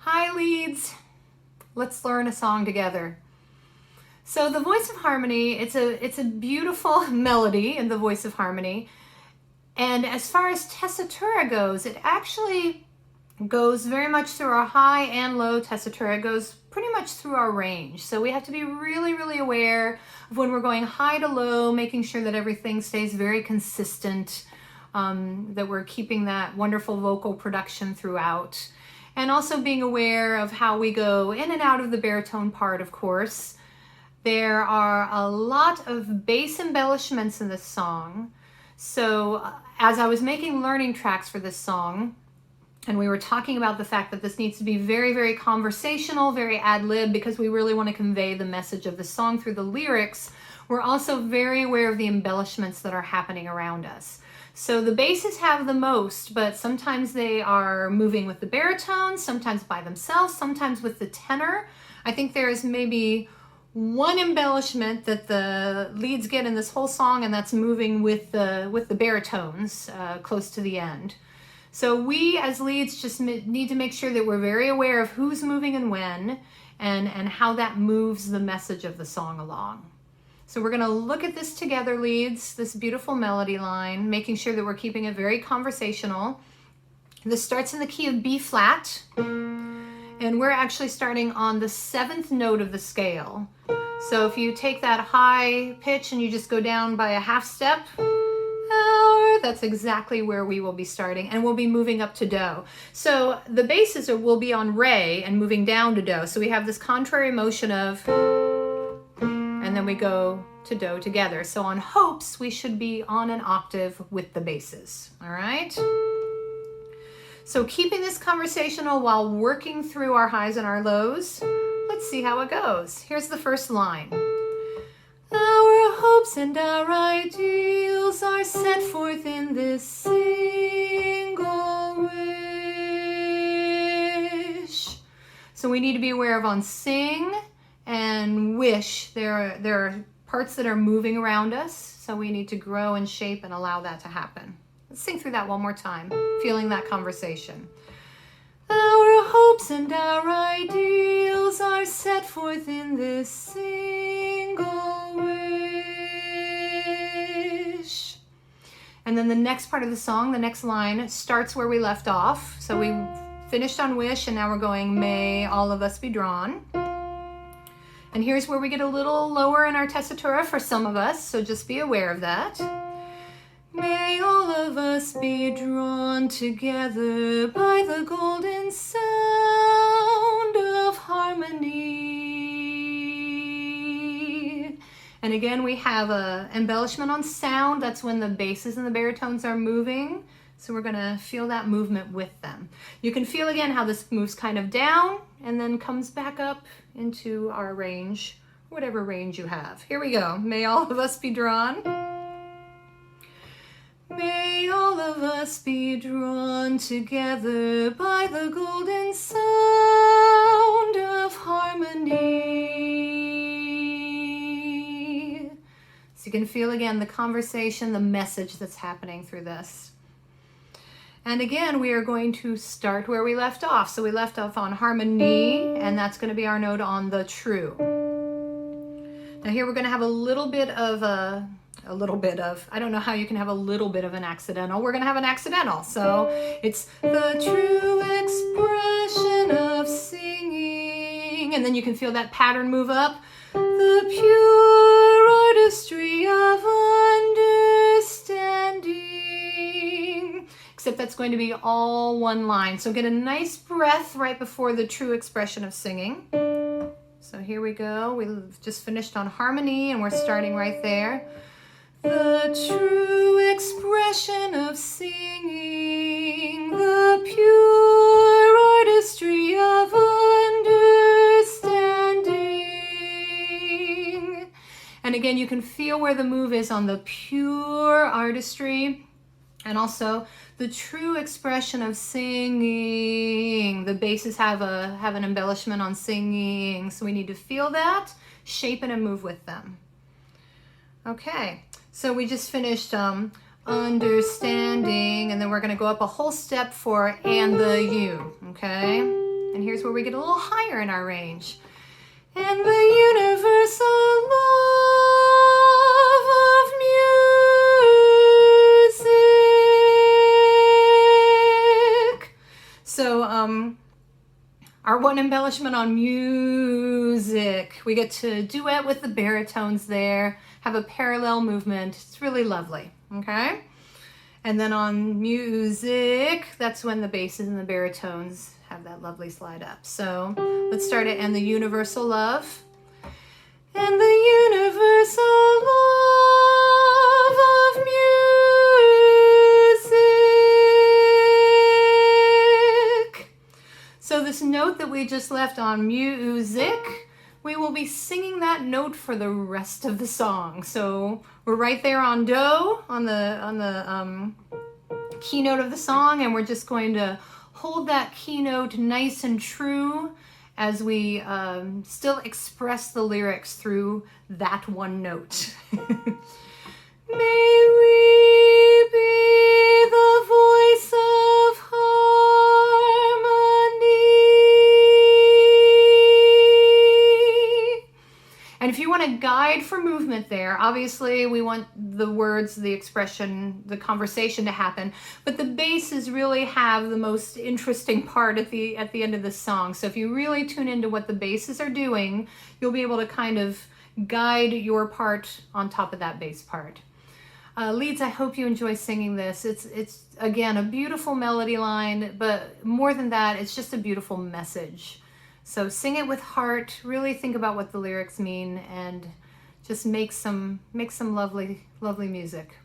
Hi leads, let's learn a song together. So the voice of harmony, it's a beautiful melody in the voice of harmony. And as far as tessitura goes, it actually goes very much through our high and low tessitura. It goes pretty much through our range. So we have to be really, really aware of when we're going high to low, making sure that everything stays very consistent, that we're keeping that wonderful vocal production throughout. And also being aware of how we go in and out of the baritone part, of course. There are a lot of bass embellishments in this song. So as I was making learning tracks for this song, and we were talking about the fact that this needs to be very, very conversational, very ad-lib, because we really want to convey the message of the song through the lyrics, we're also very aware of the embellishments that are happening around us. So the basses have the most, but sometimes they are moving with the baritone, sometimes by themselves, sometimes with the tenor. I think there is maybe one embellishment that the leads get in this whole song, and that's moving with the baritones close to the end. So we as leads just need to make sure that we're very aware of who's moving and when, and how that moves the message of the song along. So we're going to look at this together, leads, this beautiful melody line, making sure that we're keeping it very conversational. This starts in the key of B flat, and we're actually starting on the 7th note of the scale. So if you take that high pitch and you just go down by a half step, that's exactly where we will be starting, and we'll be moving up to do. So the basses will be on re and moving down to do. So we have this contrary motion of, and then we go to do together. So on hopes, we should be on an octave with the basses, all right? So keeping this conversational while working through our highs and our lows, let's see how it goes. Here's the first line. Our hopes and our ideals are set forth in this single wish. So we need to be aware of on sing and wish. There are parts that are moving around us, so we need to grow and shape and allow that to happen. Let's sing through that one more time, feeling that conversation. Our hopes and our ideals are set forth in this single wish. And then the next part of the song, the next line, starts where we left off. So we finished on wish, and now we're going, may all of us be drawn. And here's where we get a little lower in our tessitura for some of us, so just be aware of that. May all of us be drawn together by the golden sound of harmony. And again, we have an embellishment on sound. That's when the basses and the baritones are moving. So we're going to feel that movement with them. You can feel again how this moves kind of down and then comes back up into our range, whatever range you have. Here we go. May all of us be drawn. May all of us be drawn together by the golden sound of harmony. So you can feel again the conversation, the message that's happening through this. And again, we are going to start where we left off. So we left off on harmony, and that's going to be our note on the true. Now here we're going to have a little bit of I don't know how you can have a little bit of an accidental. We're going to have an accidental. So it's the true expression of singing. And then you can feel that pattern move up. The pure artistry of understanding. Except that's going to be all one line. So get a nice breath right before the true expression of singing. So here we go. We've just finished on harmony, and we're starting right there. The true expression of singing, the pure artistry of understanding. And again, you can feel where the move is on the pure artistry, and also the true expression of singing. The basses have an embellishment on singing, so we need to feel that, shape it, and move with them. Okay. So we just finished understanding, and then we're going to go up a whole step for and the you, okay? And here's where we get a little higher in our range. And the universal love of music. So, our one embellishment on music. We get to duet with the baritones there, have a parallel movement. It's really lovely, okay? And then on music, that's when the basses and the baritones have that lovely slide up. So let's start it. And the universal love. And the universal love of music. So this note that we just left on music, we will be singing that note for the rest of the song. So we're right there on do, on the keynote of the song, and we're just going to hold that keynote nice and true as we still express the lyrics through that one note. May we be the voice of harmony. And if you want a guide for movement there, obviously we want the words, the expression, the conversation to happen, but the basses really have the most interesting part at the end of the song. So if you really tune into what the basses are doing, you'll be able to kind of guide your part on top of that bass part. Leads, I hope you enjoy singing this. It's again a beautiful melody line, but more than that, it's just a beautiful message. So sing it with heart, really think about what the lyrics mean, and just make some lovely, lovely music.